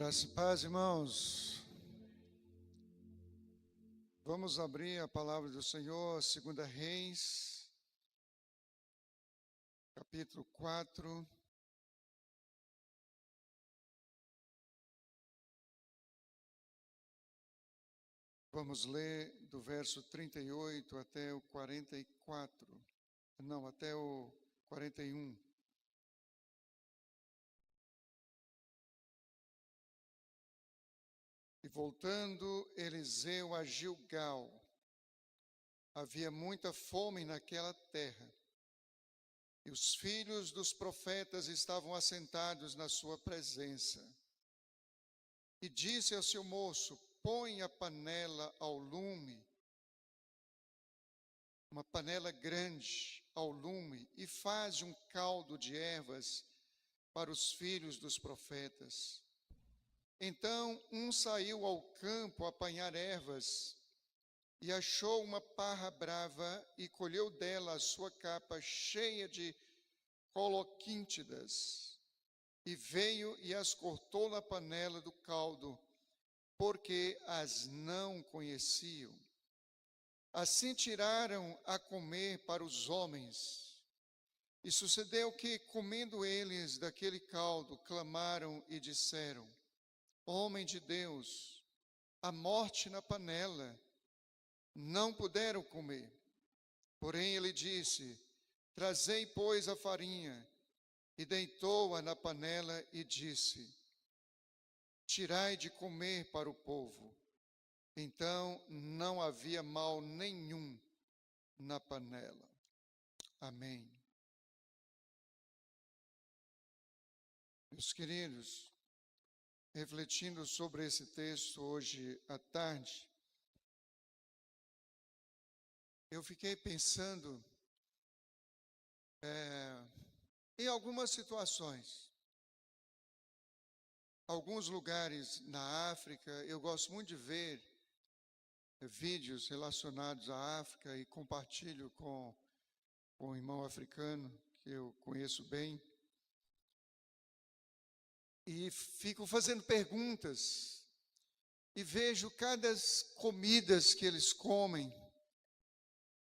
Graça e paz, irmãos. Vamos abrir a palavra do Senhor, 2 Reis, capítulo 4. Vamos ler do verso 38 até o 44. Não, até o 41. E voltando Eliseu a Gilgal, havia muita fome naquela terra, e os filhos dos profetas estavam assentados na sua presença. E disse ao seu moço: põe a panela ao lume, uma panela grande ao lume, e faz um caldo de ervas para os filhos dos profetas. Então um saiu ao campo a apanhar ervas, e achou uma parra brava, e colheu dela a sua capa cheia de coloquíntidas, e veio e as cortou na panela do caldo, porque as não conheciam. Assim tiraram a comer para os homens. E sucedeu que, comendo eles daquele caldo, clamaram e disseram: Homem de Deus, a morte na panela. Não puderam comer. Porém ele disse: trazei, pois, a farinha. E deitou-a na panela e disse: tirai de comer para o povo. Então não havia mal nenhum na panela. Amém. Meus queridos, refletindo sobre esse texto hoje à tarde, eu fiquei pensando em algumas situações. Alguns lugares na África, eu gosto muito de ver vídeos relacionados à África e compartilho com um irmão africano que eu conheço bem. E fico fazendo perguntas e vejo cada comidas que eles comem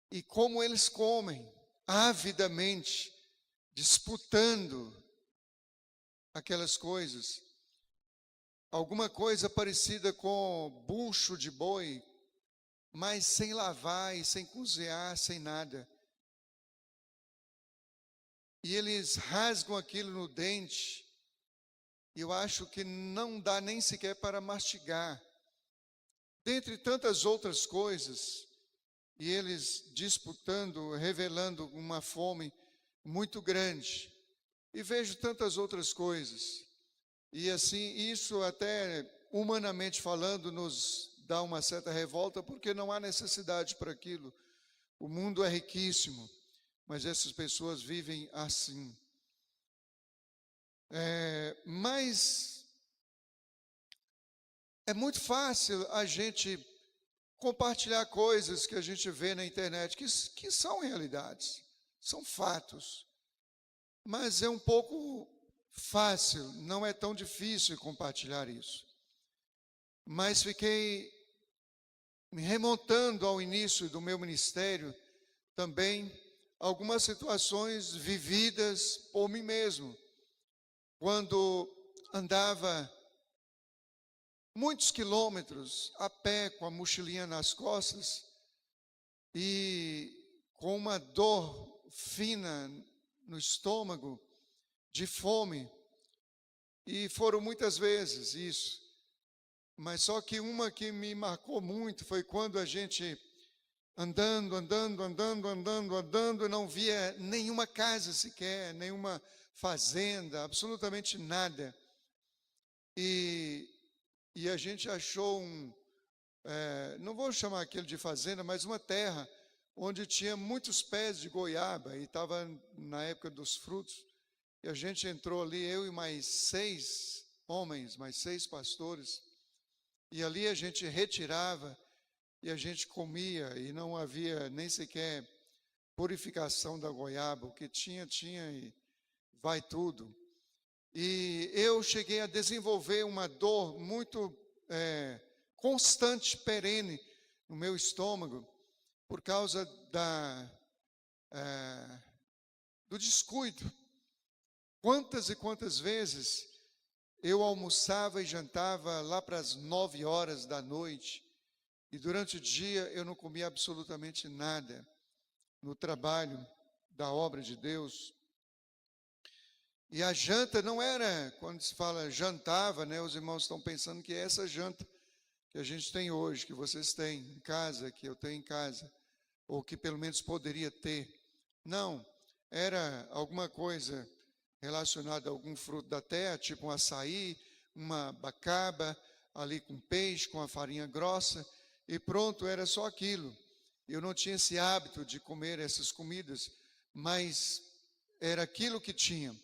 e como eles comem, avidamente, disputando aquelas coisas. Alguma coisa parecida com bucho de boi, mas sem lavar e sem cozinhar, sem nada. E eles rasgam aquilo no dente, e eu acho que não dá nem sequer para mastigar. Dentre tantas outras coisas, e eles disputando, revelando uma fome muito grande. E vejo tantas outras coisas. E assim, isso até humanamente falando nos dá uma certa revolta, porque não há necessidade para aquilo. O mundo é riquíssimo, mas essas pessoas vivem assim. Mas é muito fácil a gente compartilhar coisas que a gente vê na internet, que são realidades, são fatos. Mas é um pouco fácil, não é tão difícil compartilhar isso. Mas fiquei me remontando ao início do meu ministério também, algumas situações vividas por mim mesmo, quando andava muitos quilômetros a pé com a mochilinha nas costas e com uma dor fina no estômago, de fome, e foram muitas vezes isso. Mas só que uma que me marcou muito foi quando a gente andando, não via nenhuma casa sequer, nenhuma fazenda, absolutamente nada. E a gente achou não vou chamar aquilo de fazenda, mas uma terra onde tinha muitos pés de goiaba, e estava na época dos frutos. E a gente entrou ali, eu e mais 6 homens, mais 6 pastores, e ali a gente retirava e a gente comia, e não havia nem sequer purificação da goiaba. O que tinha e vai tudo. E eu cheguei a desenvolver uma dor muito constante, perene, no meu estômago, por causa do descuido. Quantas e quantas vezes eu almoçava e jantava lá para as 9 horas da noite, e durante o dia eu não comia absolutamente nada no trabalho da obra de Deus. E a janta não era, quando se fala jantava, né, os irmãos estão pensando que é essa janta que a gente tem hoje, que vocês têm em casa, que eu tenho em casa, ou que pelo menos poderia ter. Não, era alguma coisa relacionada a algum fruto da terra, tipo um açaí, uma abacaba, ali com peixe, com a farinha grossa, e pronto, era só aquilo. Eu não tinha esse hábito de comer essas comidas, mas era aquilo que tinha.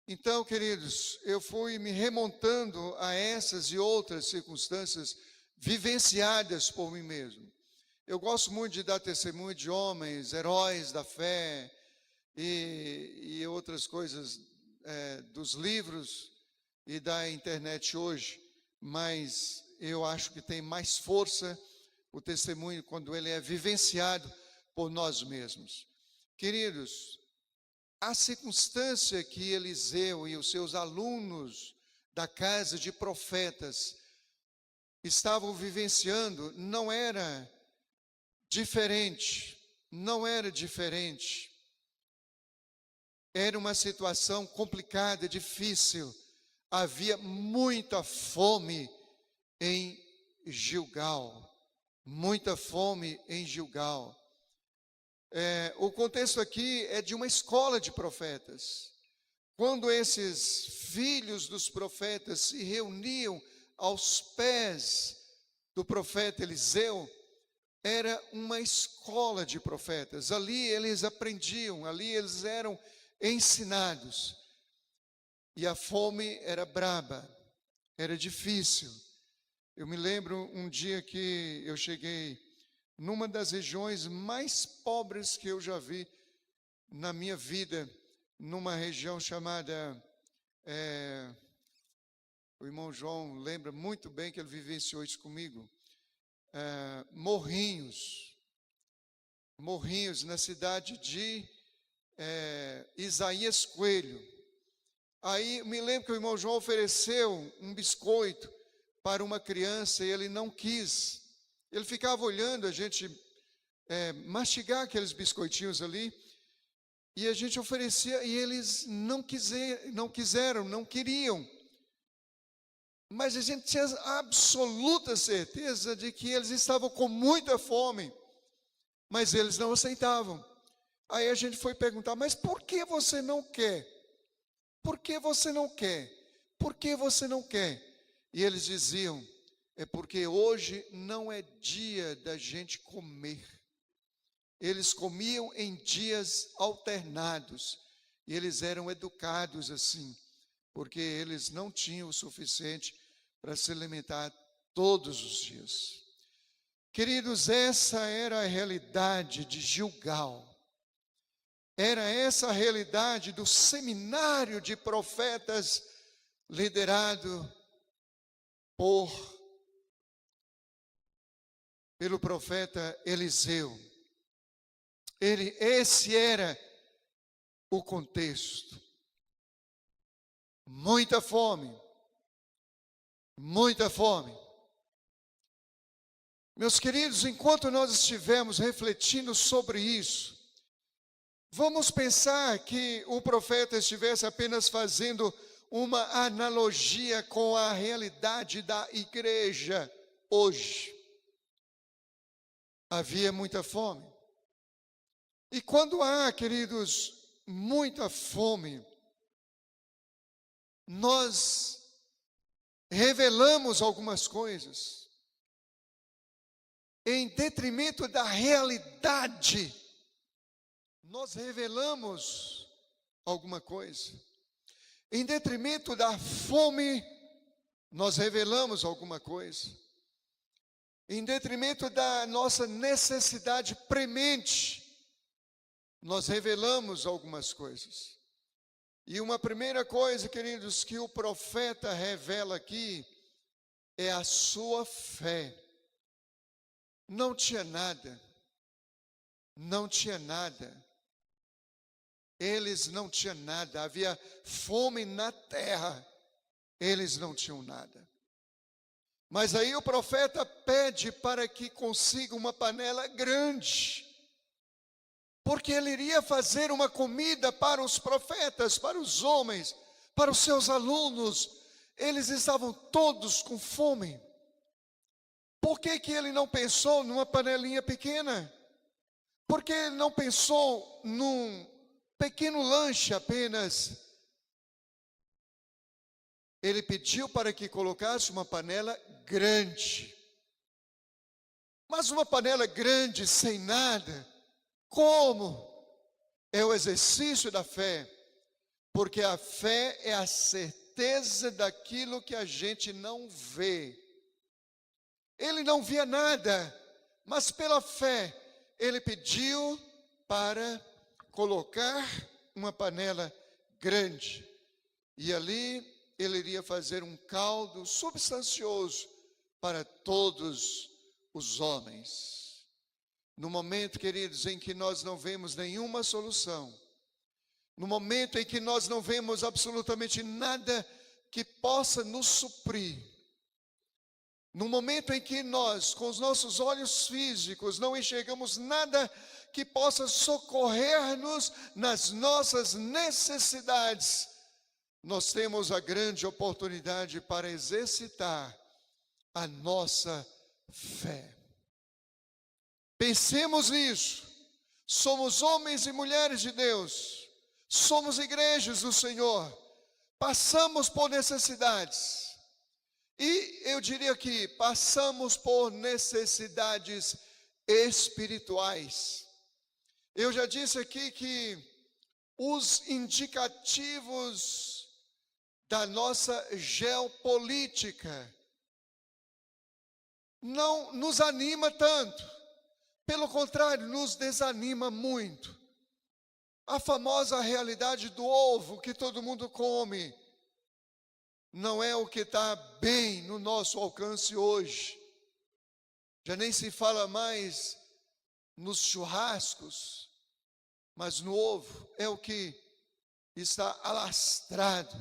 Então, queridos, eu fui me remontando a essas e outras circunstâncias vivenciadas por mim mesmo. Eu gosto muito de dar testemunho de homens, heróis da fé e outras coisas dos livros e da internet hoje, mas eu acho que tem mais força o testemunho quando ele é vivenciado por nós mesmos. Queridos, a circunstância que Eliseu e os seus alunos da casa de profetas estavam vivenciando não era diferente, Era uma situação complicada, difícil. Havia muita fome em Gilgal, o contexto aqui é de uma escola de profetas. Quando esses filhos dos profetas se reuniam aos pés do profeta Eliseu, era uma escola de profetas. Ali eles aprendiam, ali eles eram ensinados. E a fome era braba, era difícil. Eu me lembro um dia que eu cheguei numa das regiões mais pobres que eu já vi na minha vida, numa região chamada, o irmão João lembra muito bem que ele vivenciou isso comigo, Morrinhos, na cidade de Isaías Coelho. Aí me lembro que o irmão João ofereceu um biscoito para uma criança e ele não quis. Ele ficava olhando a gente mastigar aqueles biscoitinhos ali, e a gente oferecia e eles não queriam. Mas a gente tinha absoluta certeza de que eles estavam com muita fome, mas eles não aceitavam. Aí a gente foi perguntar, mas por que você não quer? Por que você não quer? Por que você não quer? E eles diziam, é porque hoje não é dia da gente comer. Eles comiam em dias alternados, e eles eram educados assim, porque eles não tinham o suficiente para se alimentar todos os dias. Queridos, essa era a realidade de Gilgal. Era essa a realidade do seminário de profetas liderado pelo profeta Eliseu. Esse era o contexto. Muita fome. Meus queridos, enquanto nós estivermos refletindo sobre isso, vamos pensar que o profeta estivesse apenas fazendo uma analogia com a realidade da igreja hoje. Havia muita fome. E quando há, queridos, muita fome, nós revelamos algumas coisas em detrimento da realidade. Nós revelamos alguma coisa. Em detrimento da fome, nós revelamos alguma coisa. Em detrimento da nossa necessidade premente, nós revelamos algumas coisas. E uma primeira coisa, queridos, que o profeta revela aqui é a sua fé. Não tinha nada. Não tinha nada. Eles não tinham nada. Havia fome na terra. Eles não tinham nada. Mas aí o profeta pede para que consiga uma panela grande. Porque ele iria fazer uma comida para os profetas, para os homens, para os seus alunos. Eles estavam todos com fome. Por que ele não pensou numa panelinha pequena? Por que ele não pensou num pequeno lanche apenas? Ele pediu para que colocasse uma panela grande. Mas uma panela grande sem nada, como? É o exercício da fé. Porque a fé é a certeza daquilo que a gente não vê. Ele não via nada, mas pela fé, ele pediu para colocar uma panela grande. E ali ele iria fazer um caldo substancioso para todos os homens. No momento, queridos, em que nós não vemos nenhuma solução, no momento em que nós não vemos absolutamente nada que possa nos suprir, no momento em que nós, com os nossos olhos físicos, não enxergamos nada que possa socorrer-nos nas nossas necessidades, nós temos a grande oportunidade para exercitar a nossa fé. Pensemos nisso. Somos homens e mulheres de Deus. Somos igrejas do Senhor. Passamos por necessidades. E eu diria que passamos por necessidades espirituais. Eu já disse aqui que os indicativos da nossa geopolítica não nos anima tanto. Pelo contrário, nos desanima muito. A famosa realidade do ovo que todo mundo come não é o que está bem no nosso alcance hoje. Já nem se fala mais nos churrascos, mas no ovo é o que está alastrado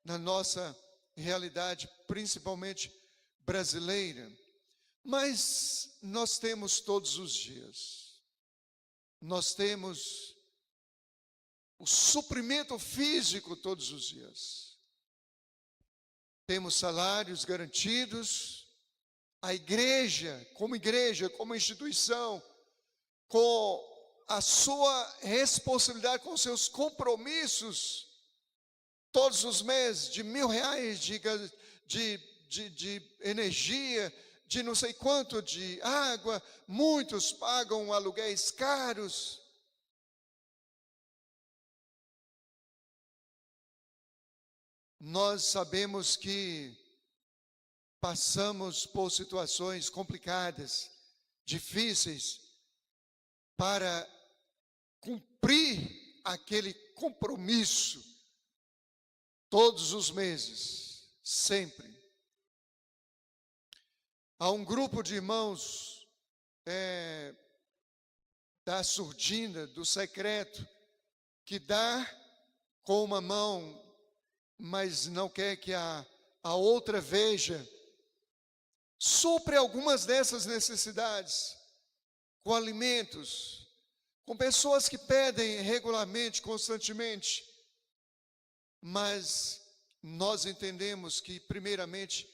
na nossa realidade, principalmente brasileira. Mas nós temos todos os dias. Nós temos o suprimento físico todos os dias. Temos salários garantidos. A igreja, como instituição, com a sua responsabilidade, com seus compromissos, todos os meses, de R$1.000 de energia, de não sei quanto de água, muitos pagam aluguéis caros. Nós sabemos que passamos por situações complicadas, difíceis, para cumprir aquele compromisso todos os meses, sempre. Há um grupo de irmãos da surdina, do secreto, que dá com uma mão, mas não quer que a outra veja. Supre algumas dessas necessidades, com alimentos, com pessoas que pedem regularmente, constantemente. Mas nós entendemos que, primeiramente,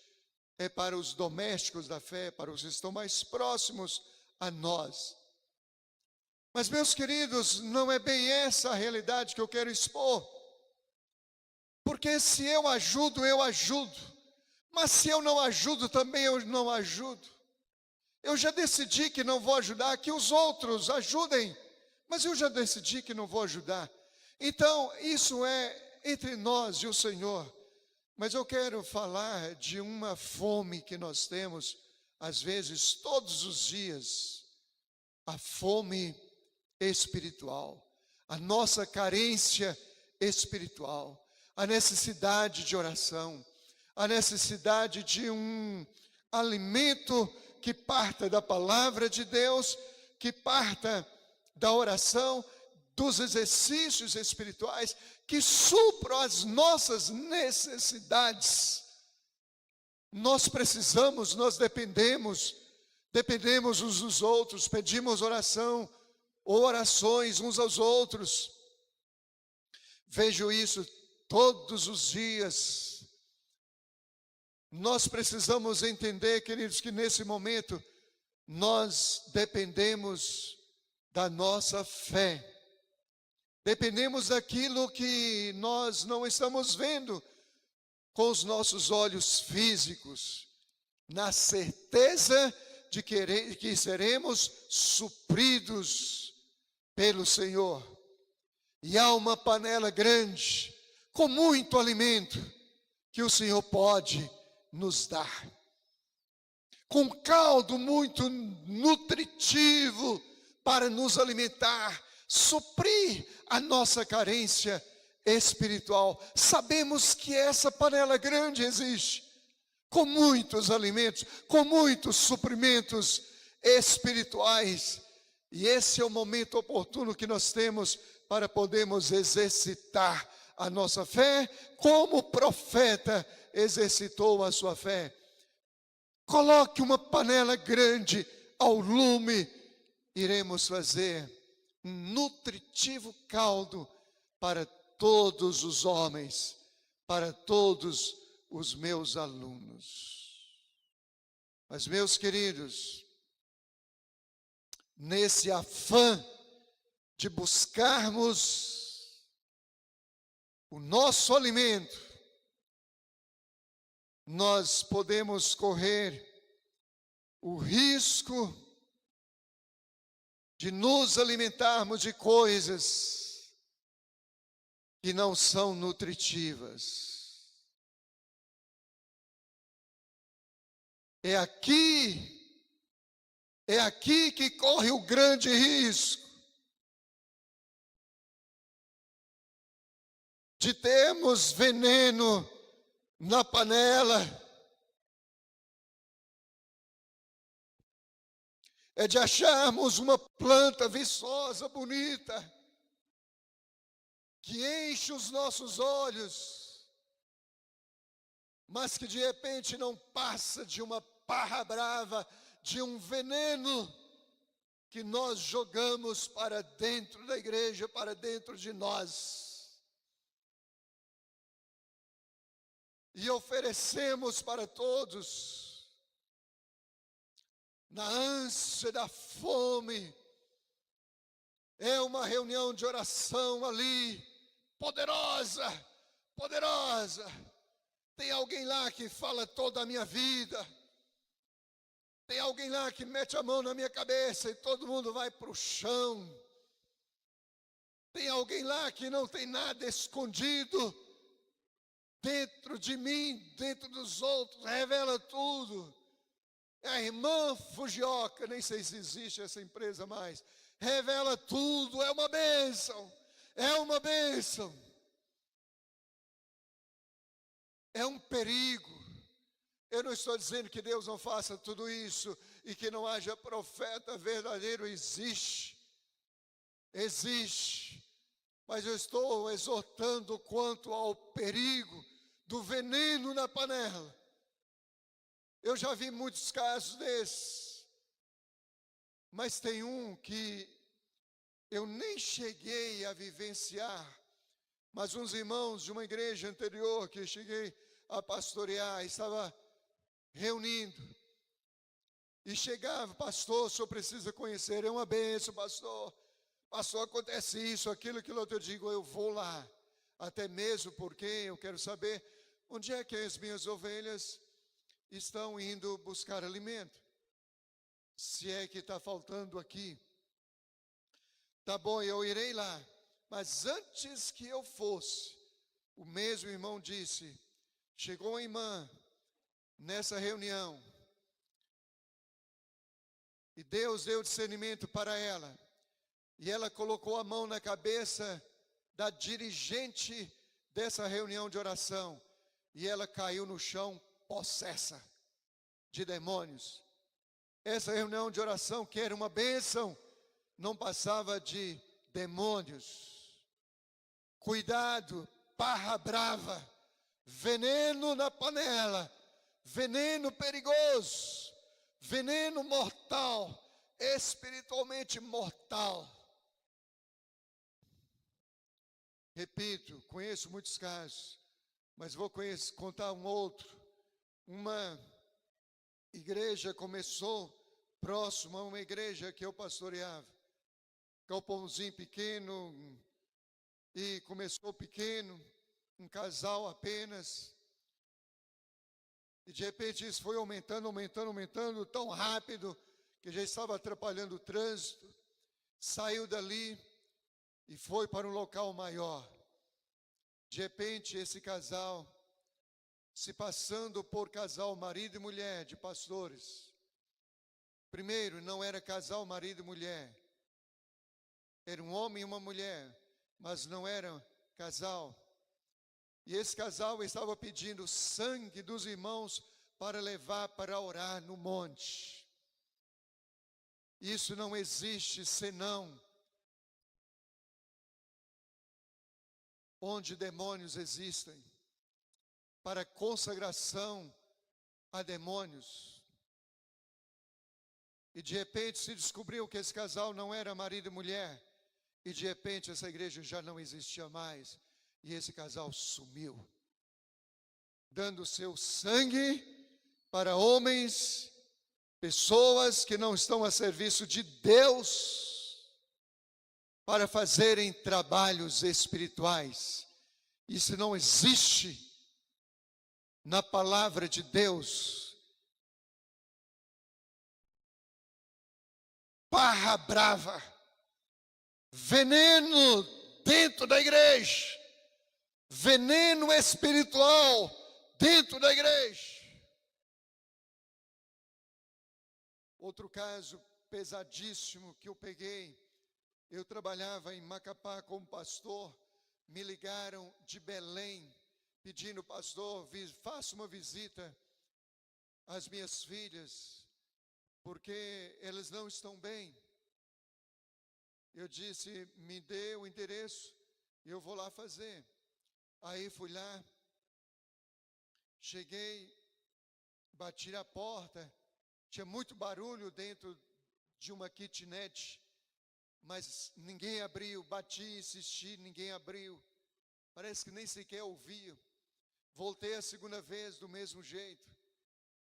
é para os domésticos da fé, para os que estão mais próximos a nós. Mas, meus queridos, não é bem essa a realidade que eu quero expor. Porque se eu ajudo, eu ajudo. Mas se eu não ajudo, também eu não ajudo. Eu já decidi que não vou ajudar, que os outros ajudem. Mas eu já decidi que não vou ajudar. Então, isso é entre nós e o Senhor. Mas eu quero falar de uma fome que nós temos, às vezes, todos os dias. A fome espiritual. A nossa carência espiritual, a necessidade de oração, a necessidade de um alimento que parta da palavra de Deus, que parta da oração, dos exercícios espirituais, que supram as nossas necessidades. Nós precisamos, nós dependemos uns dos outros, pedimos oração ou orações uns aos outros. Vejo isso todos os dias. Nós precisamos entender, queridos, que nesse momento nós dependemos da nossa fé. Dependemos daquilo que nós não estamos vendo com os nossos olhos físicos, na certeza de que seremos supridos pelo Senhor. E há uma panela grande, com muito alimento, que o Senhor pode nos dar. Com caldo muito nutritivo para nos alimentar, suprir a nossa carência espiritual. Sabemos que essa panela grande existe, com muitos alimentos, com muitos suprimentos espirituais. E esse é o momento oportuno que nós temos para podermos exercitar a nossa fé, como o profeta exercitou a sua fé. Coloque uma panela grande ao lume, iremos fazer um nutritivo caldo para todos os homens, para todos os meus alunos. Mas, meus queridos, nesse afã de buscarmos o nosso alimento, nós podemos correr o risco de nos alimentarmos de coisas que não são nutritivas. É aqui que corre o grande risco de termos veneno na panela, é de acharmos uma planta viçosa, bonita, que enche os nossos olhos, mas que de repente não passa de uma parra brava, de um veneno que nós jogamos para dentro da igreja, para dentro de nós. E oferecemos para todos, na ânsia da fome. É uma reunião de oração ali, poderosa, poderosa. Tem alguém lá que fala toda a minha vida. Tem alguém lá que mete a mão na minha cabeça e todo mundo vai para o chão. Tem alguém lá que não tem nada escondido dentro de mim, dentro dos outros, revela tudo. É a irmã Fujioka, nem sei se existe essa empresa mais. Revela tudo, é uma bênção, é uma bênção. É um perigo. Eu não estou dizendo que Deus não faça tudo isso e que não haja profeta verdadeiro, existe. Mas eu estou exortando quanto ao perigo do veneno na panela. Eu já vi muitos casos desses, mas tem um que eu nem cheguei a vivenciar, mas uns irmãos de uma igreja anterior que cheguei a pastorear, estava reunindo, e chegava: pastor, o senhor precisa conhecer, é uma bênção, pastor, acontece isso, aquilo outro. Eu digo: eu vou lá, até mesmo porque eu quero saber onde é que as minhas ovelhas estão indo buscar alimento, se é que está faltando aqui. Tá bom, eu irei lá. Mas antes que eu fosse, o mesmo irmão disse: chegou uma irmã nessa reunião, e Deus deu discernimento para ela, e ela colocou a mão na cabeça da dirigente dessa reunião de oração. E ela caiu no chão possessa de demônios. Essa reunião de oração, que era uma bênção, não passava de demônios. Cuidado, barra brava, veneno na panela, veneno perigoso, veneno mortal, espiritualmente mortal. Repito, conheço muitos casos, mas vou contar um outro. Uma igreja começou próximo a uma igreja que eu pastoreava. Galpãozinho pequeno, e começou pequeno, um casal apenas. E de repente isso foi aumentando tão rápido que já estava atrapalhando o trânsito. Saiu dali e foi para um local maior. De repente esse casal, se passando por casal marido e mulher de pastores. Primeiro, não era casal marido e mulher. Era um homem e uma mulher, mas não era casal. E esse casal estava pedindo sangue dos irmãos para levar para orar no monte. Isso não existe senão onde demônios existem, para consagração a demônios. E de repente se descobriu que esse casal não era marido e mulher, e de repente essa igreja já não existia mais, e esse casal sumiu, dando seu sangue para homens, pessoas que não estão a serviço de Deus, para fazerem trabalhos espirituais. Isso não existe na palavra de Deus. Barra brava, veneno dentro da igreja, veneno espiritual dentro da igreja. Outro caso pesadíssimo que eu peguei, eu trabalhava em Macapá como pastor, me ligaram de Belém, pedindo: pastor, faça uma visita às minhas filhas, porque elas não estão bem. Eu disse: me dê o endereço e eu vou lá fazer. Aí fui lá, cheguei, bati a porta, tinha muito barulho dentro de uma kitnet, mas ninguém abriu. Bati, insisti, ninguém abriu. Parece que nem sequer ouviam. Voltei a segunda vez do mesmo jeito.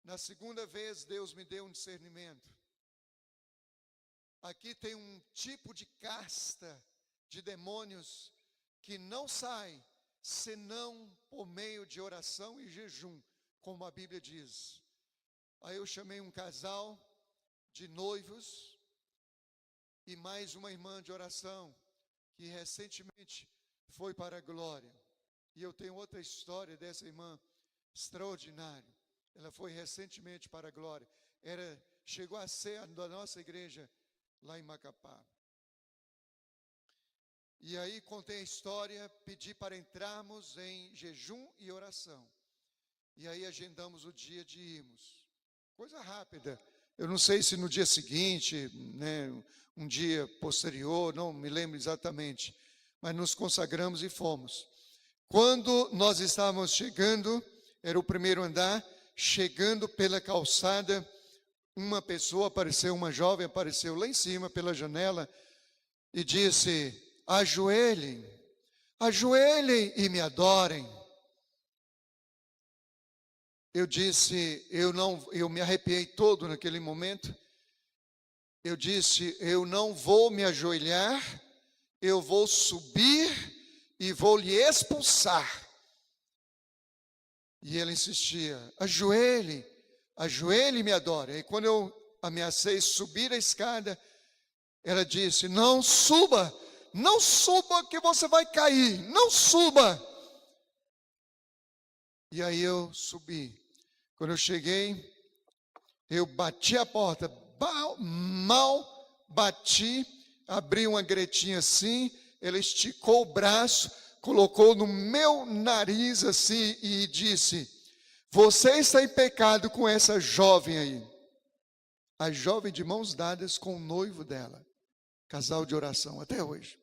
Na segunda vez Deus me deu um discernimento. Aqui tem um tipo de casta de demônios que não sai senão por meio de oração e jejum, como a Bíblia diz. Aí eu chamei um casal de noivos e mais uma irmã de oração que recentemente foi para a glória. E eu tenho outra história dessa irmã extraordinária. Ela foi recentemente para a glória. Chegou a ser da nossa igreja lá em Macapá. E aí contei a história, pedi para entrarmos em jejum e oração. E aí agendamos o dia de irmos. Coisa rápida. Eu não sei se no dia seguinte, né, um dia posterior, não me lembro exatamente. Mas nos consagramos e fomos. Quando nós estávamos chegando, era o primeiro andar, chegando pela calçada, uma pessoa apareceu, uma jovem apareceu lá em cima pela janela e disse: ajoelhem, ajoelhem e me adorem. Eu disse, eu me arrepiei todo naquele momento. Eu disse: eu não vou me ajoelhar, eu vou subir e vou lhe expulsar. E ela insistia: ajoelhe, ajoelhe e me adore. E quando eu ameacei subir a escada, ela disse: não suba, não suba que você vai cair, não suba. E aí eu subi. Quando eu cheguei, eu bati a porta, mal bati, abri uma gretinha assim, ele esticou o braço, colocou no meu nariz assim e disse: você está em pecado com essa jovem aí. A jovem de mãos dadas com o noivo dela. Casal de oração até hoje.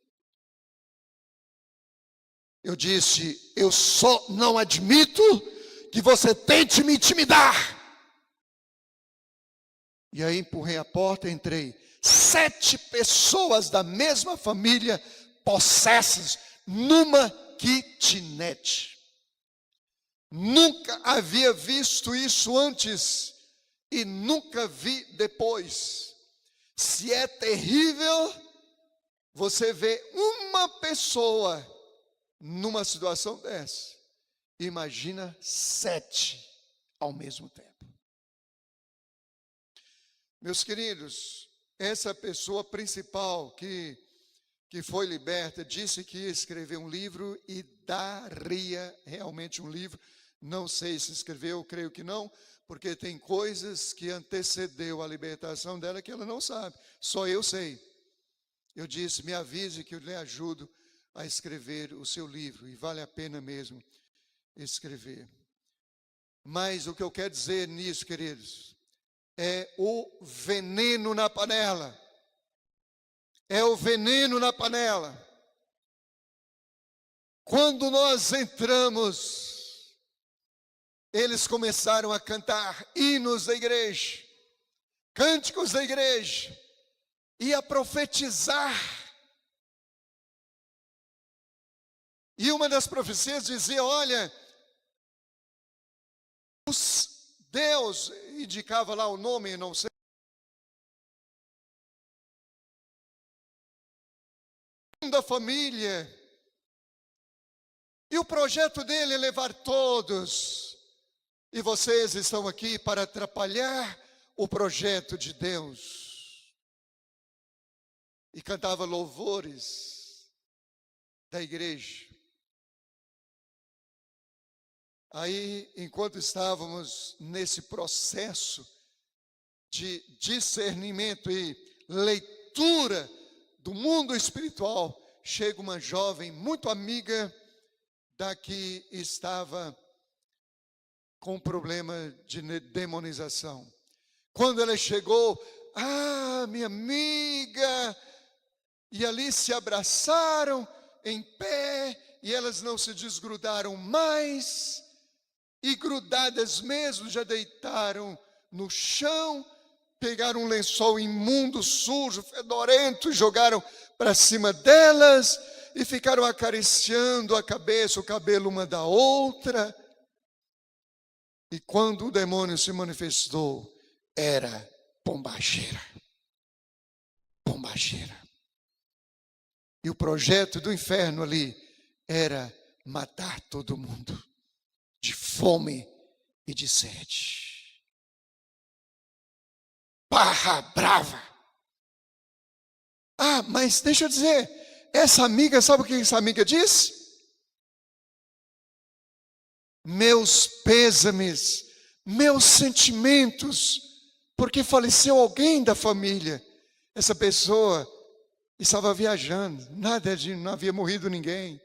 Eu disse: eu só não admito que você tente me intimidar. E aí empurrei a porta e entrei. 7 pessoas da mesma família possessas numa kitnet. Nunca havia visto isso antes e nunca vi depois. Se é terrível você vê uma pessoa numa situação dessa, imagina 7 ao mesmo tempo. Meus queridos, essa pessoa principal que foi liberta disse que ia escrever um livro e daria realmente um livro. Não sei se escreveu, creio que não, porque tem coisas que antecedeu a libertação dela que ela não sabe. Só eu sei. Eu disse: me avise que eu lhe ajudo a escrever o seu livro, e vale a pena mesmo escrever. Mas o que eu quero dizer nisso, queridos, é o veneno na panela. É o veneno na panela. Quando nós entramos, eles começaram a cantar hinos da igreja, cânticos da igreja, e a profetizar. E uma das profecias dizia: olha, Deus, indicava lá o nome, não sei, da família, e o projeto dele é levar todos, e vocês estão aqui para atrapalhar o projeto de Deus. E cantava louvores da igreja. Aí, enquanto estávamos nesse processo de discernimento e leitura do mundo espiritual, chega uma jovem muito amiga da que estava com problema de demonização. Quando ela chegou, minha amiga, e ali se abraçaram em pé, e elas não se desgrudaram mais, e grudadas mesmo, já deitaram no chão, pegaram um lençol imundo, sujo, fedorento, jogaram para cima delas, e ficaram acariciando a cabeça, o cabelo uma da outra. E quando o demônio se manifestou, era pombageira. Pombageira. E o projeto do inferno ali era matar todo mundo, de fome e de sede. Barra brava. Mas deixa eu dizer, essa amiga, sabe o que essa amiga disse? Meus pêsames, meus sentimentos, porque faleceu alguém da família. Essa pessoa estava viajando, não havia morrido ninguém.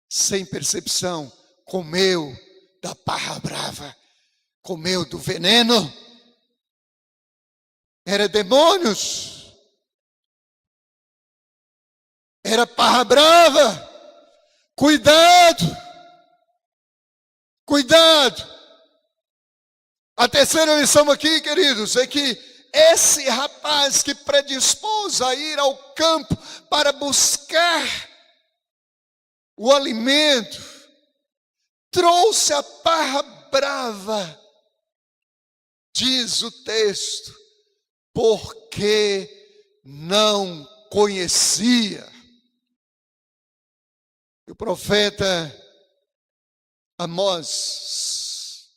Sem percepção, comeu da parra brava, comeu do veneno. Era demônios, era parra brava. Cuidado, cuidado. A terceira lição aqui, queridos, é que esse rapaz que predispôs a ir ao campo para buscar o alimento, trouxe a parra brava, diz o texto, porque não conhecia. O profeta Amós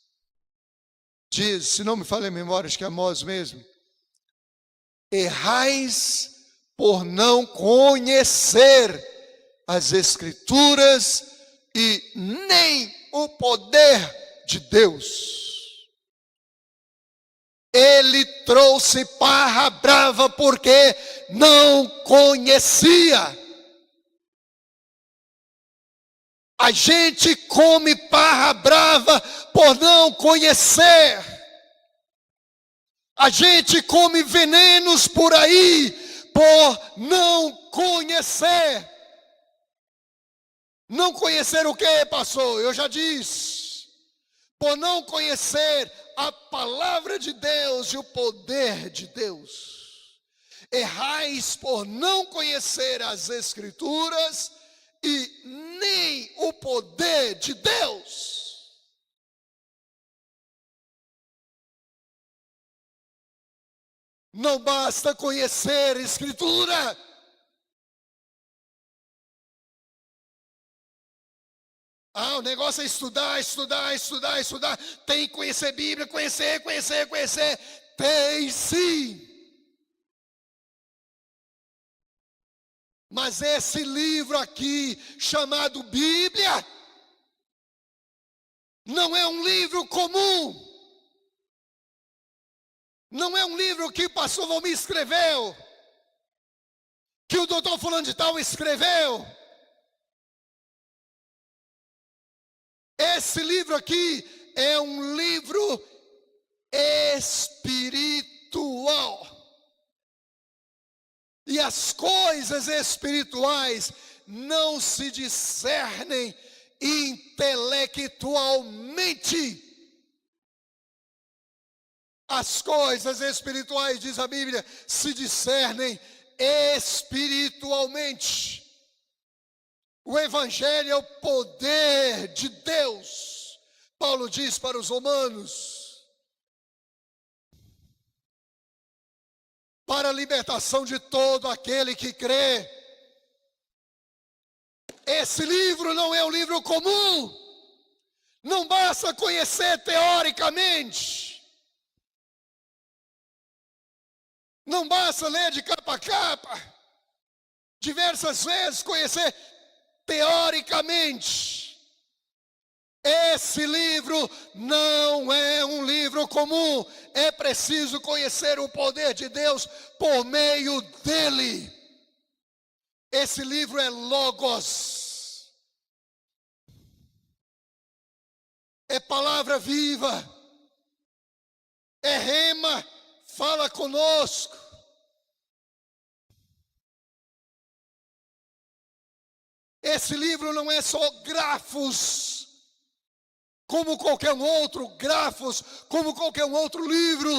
diz, se não me falha a memória, acho que é Amós mesmo: errais por não conhecer as Escrituras e nem o poder de Deus. Ele trouxe parra brava porque não conhecia. A gente come parra brava por não conhecer. A gente come venenos por aí por não conhecer. Não conhecer o que, pastor? Eu já disse. Por não conhecer a palavra de Deus e o poder de Deus. Errais por não conhecer as Escrituras e nem o poder de Deus. Não basta conhecer a Escritura. O negócio é estudar. Tem que conhecer a Bíblia, conhecer. Tem sim. Mas esse livro aqui, chamado Bíblia, não é um livro comum. Não é um livro que o pastor Valmir escreveu, que o doutor fulano de tal escreveu. Esse livro aqui é um livro espiritual. E as coisas espirituais não se discernem intelectualmente. As coisas espirituais, diz a Bíblia, se discernem espiritualmente. O Evangelho é o poder de Deus. Paulo diz para os romanos, para a libertação de todo aquele que crê. Esse livro não é um livro comum. Não basta conhecer teoricamente. Não basta ler de capa a capa. Diversas vezes conhecer teoricamente. Esse livro não é um livro comum. É preciso conhecer o poder de Deus por meio dele. Esse livro é Logos. É palavra viva. É rema. Fala conosco. Esse livro não é só grafos, como qualquer outro, grafos, como qualquer outro livro.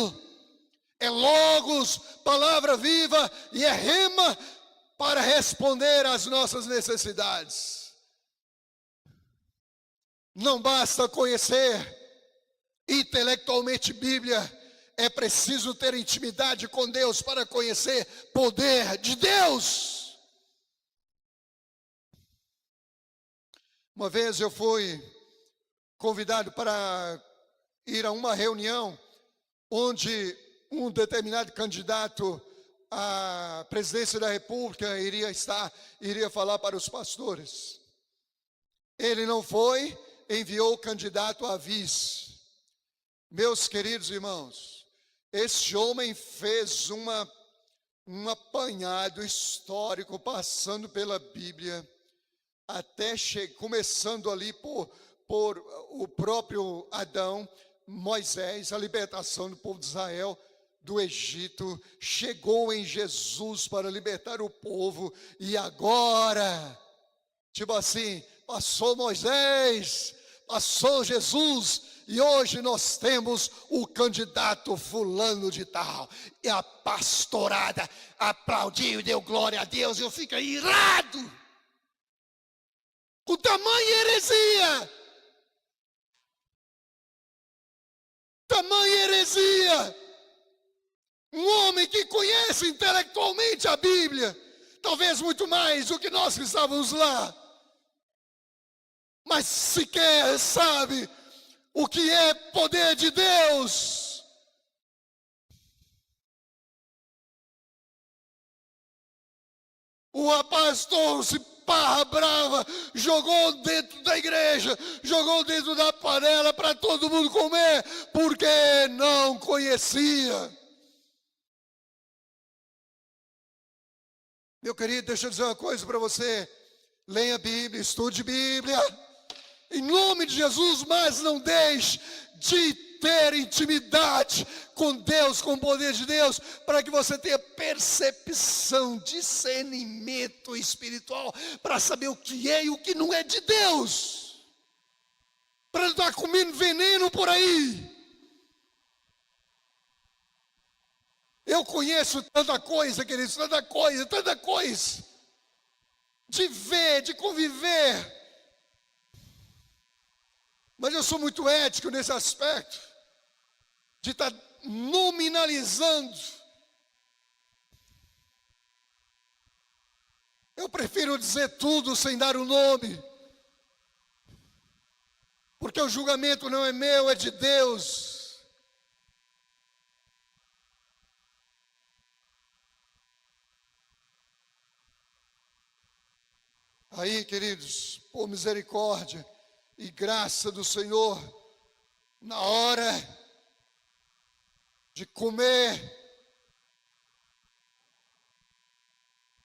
É Logos, palavra viva, e é rema para responder às nossas necessidades. Não basta conhecer intelectualmente Bíblia. É preciso ter intimidade com Deus para conhecer poder de Deus. Uma vez eu fui convidado para ir a uma reunião onde um determinado candidato à presidência da República iria falar para os pastores. Ele não foi, enviou o candidato a vice. Meus queridos irmãos, esse homem fez um apanhado histórico, passando pela Bíblia, até começando ali por o próprio Adão, Moisés, a libertação do povo de Israel do Egito, chegou em Jesus para libertar o povo, e agora, tipo assim, passou Moisés, passou Jesus, e hoje nós temos o candidato fulano de tal. E a pastorada aplaudiu e deu glória a Deus. Eu fico irado com tamanha heresia. Tamanha heresia. Um homem que conhece intelectualmente a Bíblia, talvez muito mais do que nós que estávamos lá, mas sequer sabe o que é poder de Deus. O rapaz trouxe parra brava, jogou dentro da igreja, jogou dentro da panela para todo mundo comer, porque não conhecia. Meu querido, deixa eu dizer uma coisa para você. Leia a Bíblia, estude Bíblia. Em nome de Jesus, mas não deixe de ter intimidade com Deus, com o poder de Deus, para que você tenha percepção, discernimento espiritual, para saber o que é e o que não é de Deus, para não estar comendo veneno por aí. Eu conheço tanta coisa, queridos, tanta coisa, de ver, de conviver, mas eu sou muito ético nesse aspecto, de estar nominalizando. Eu prefiro dizer tudo sem dar o nome, porque o julgamento não é meu, é de Deus. Aí, queridos, por misericórdia e graça do Senhor, na hora de comer,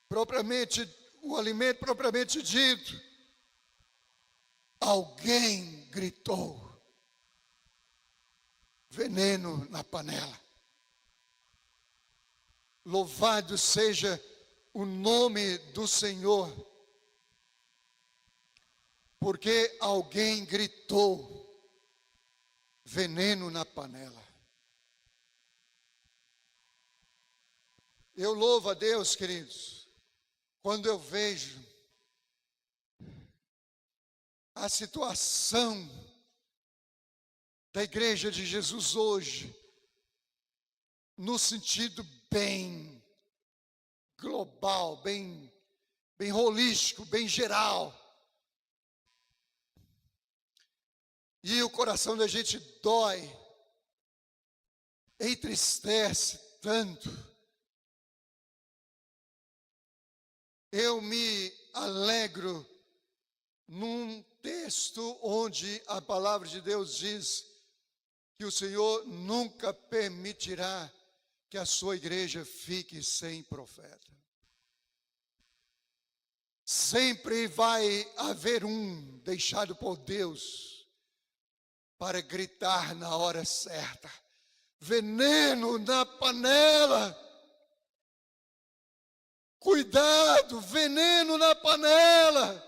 propriamente, o alimento propriamente dito, alguém gritou: veneno na panela. Louvado seja o nome do Senhor, porque alguém gritou: veneno na panela. Eu louvo a Deus, queridos, quando eu vejo a situação da Igreja de Jesus hoje, no sentido bem global, bem holístico, bem geral. E o coração da gente dói, entristece tanto. Eu me alegro num texto onde a palavra de Deus diz que o Senhor nunca permitirá que a sua igreja fique sem profeta. Sempre vai haver um deixado por Deus para gritar na hora certa: veneno na panela. Cuidado, veneno na panela.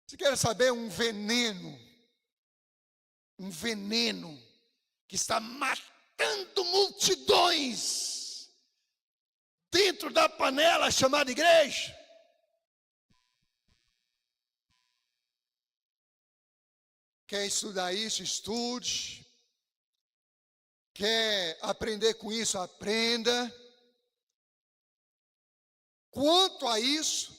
Você quer saber um veneno que está matando multidões dentro da panela chamada igreja? Quer estudar isso? Estude. Quer aprender com isso? Aprenda. Quanto a isso,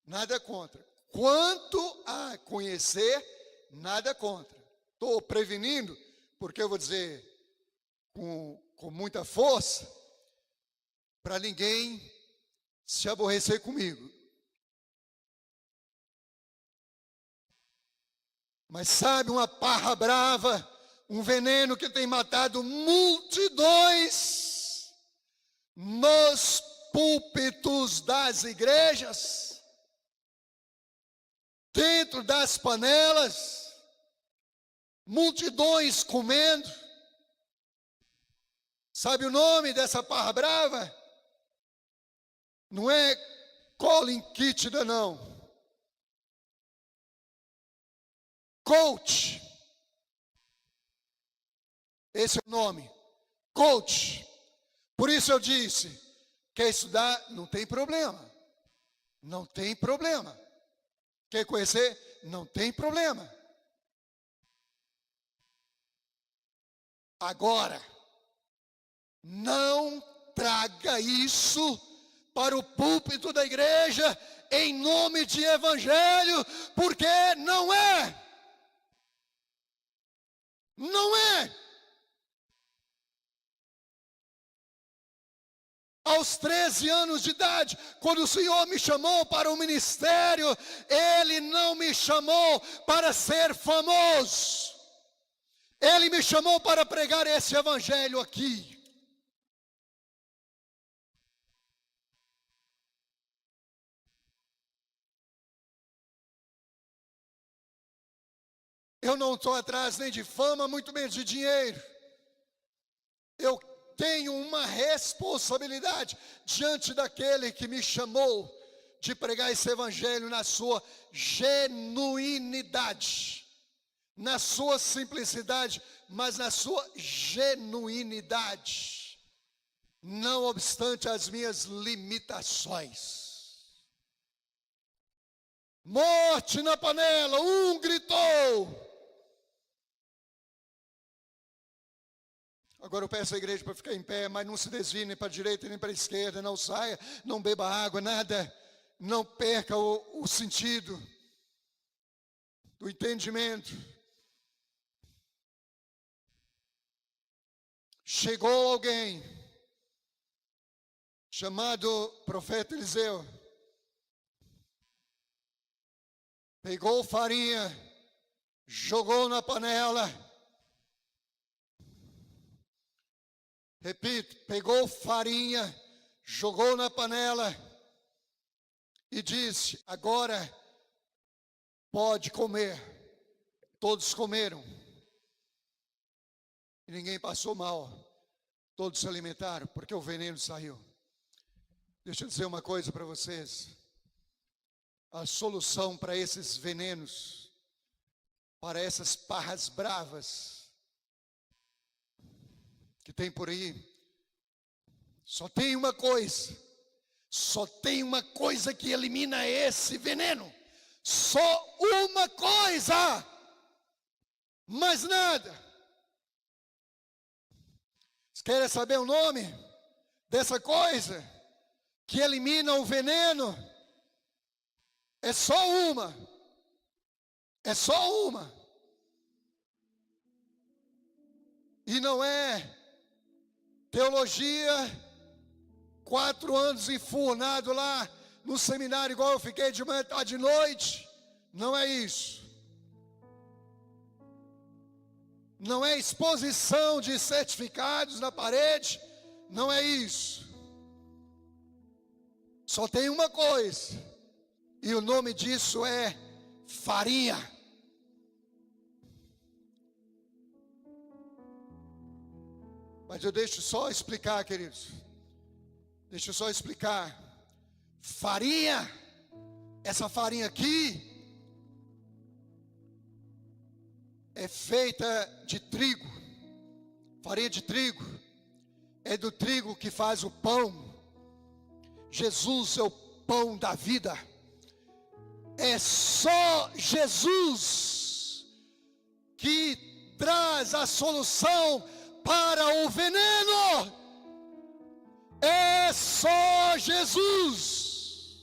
nada contra. Quanto a conhecer, nada contra. Estou prevenindo, porque eu vou dizer com muita força, para ninguém se aborrecer comigo. Mas sabe, uma parra brava, um veneno que tem matado multidões nos púlpitos das igrejas, dentro das panelas, multidões comendo. Sabe o nome dessa parra brava? Não é Colin Kitchener, não. Coach. Esse é o nome. Coach. Por isso eu disse, quer estudar? Não tem problema. Não tem problema. Quer conhecer? Não tem problema. Agora, não traga isso para o púlpito da igreja em nome de evangelho, porque não é. Não é. Aos 13 anos de idade, quando o Senhor me chamou para o ministério, Ele não me chamou para ser famoso. Ele me chamou para pregar esse evangelho aqui. Eu não estou atrás nem de fama, muito menos de dinheiro. Eu tenho uma responsabilidade diante daquele que me chamou de pregar esse evangelho na sua genuinidade, na sua simplicidade, mas na sua genuinidade, não obstante as minhas limitações. Morte na panela, um gritou. Agora eu peço à igreja para ficar em pé, mas não se desvie nem para a direita nem para a esquerda, não saia, não beba água, nada, não perca o sentido do entendimento. Chegou alguém chamado profeta Eliseu, pegou farinha, jogou na panela. Repito, pegou farinha, jogou na panela e disse: agora pode comer. Todos comeram. E ninguém passou mal. Todos se alimentaram, porque o veneno saiu. Deixa eu dizer uma coisa para vocês. A solução para esses venenos, para essas parras bravas que tem por aí, só tem uma coisa que elimina esse veneno, só uma coisa, mais nada. Vocês querem saber o nome dessa coisa que elimina o veneno? É só uma, e não é teologia, 4 anos enfurnado lá no seminário, igual eu fiquei de manhã, tarde e noite. Não é isso. Não é exposição de certificados na parede. Não é isso. Só tem uma coisa, e o nome disso é farinha. Mas eu deixo só explicar, queridos. Deixa eu só explicar. Farinha, essa farinha aqui é feita de trigo. Farinha de trigo é do trigo que faz o pão. Jesus é o pão da vida. É só Jesus que traz a solução para o veneno. É só Jesus.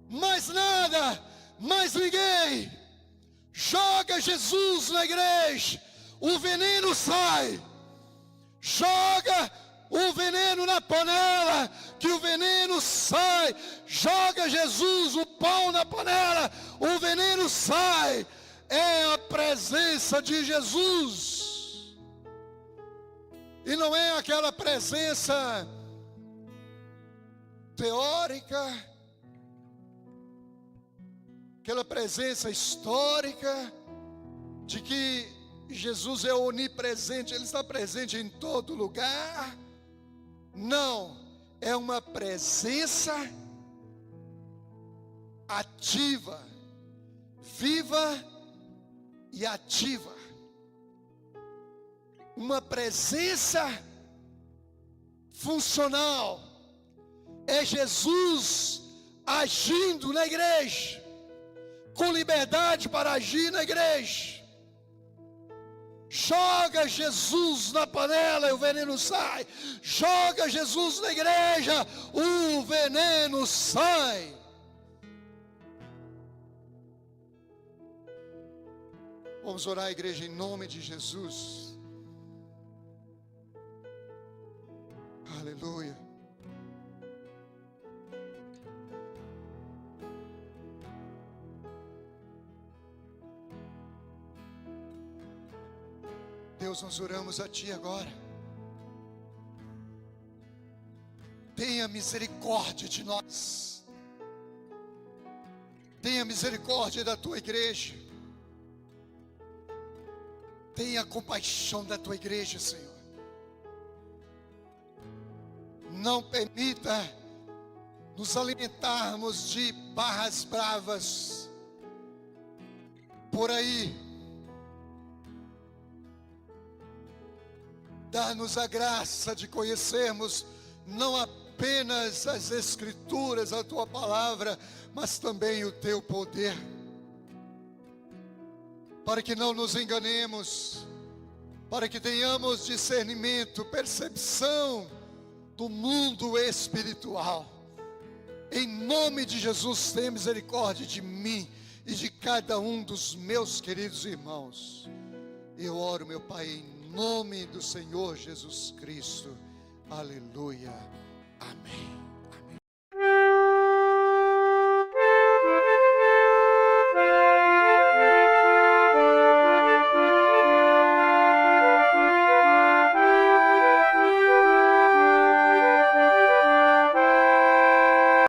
Mais nada, mais ninguém. Joga Jesus na igreja, o veneno sai. Joga o veneno na panela, que o veneno sai. Joga Jesus, o pão na panela, o veneno sai. É a presença de Jesus. E não é aquela presença teórica, aquela presença histórica de que Jesus é onipresente, Ele está presente em todo lugar. Não, é uma presença ativa, viva e ativa. Uma presença funcional. É Jesus agindo na igreja, com liberdade para agir na igreja. Joga Jesus na panela e o veneno sai. Joga Jesus na igreja, o veneno sai. Vamos orar, igreja, em nome de Jesus. Aleluia. Deus, nós oramos a Ti agora. Tenha misericórdia de nós. Tenha misericórdia da Tua igreja. Tenha compaixão da tua igreja, Senhor. Não permita nos alimentarmos de barras bravas por aí. Dá-nos a graça de conhecermos não apenas as Escrituras, a tua palavra, mas também o teu poder, para que não nos enganemos, para que tenhamos discernimento, percepção do mundo espiritual. Em nome de Jesus, tenha misericórdia de mim e de cada um dos meus queridos irmãos. Eu oro, meu Pai, em nome do Senhor Jesus Cristo. Aleluia. Amém.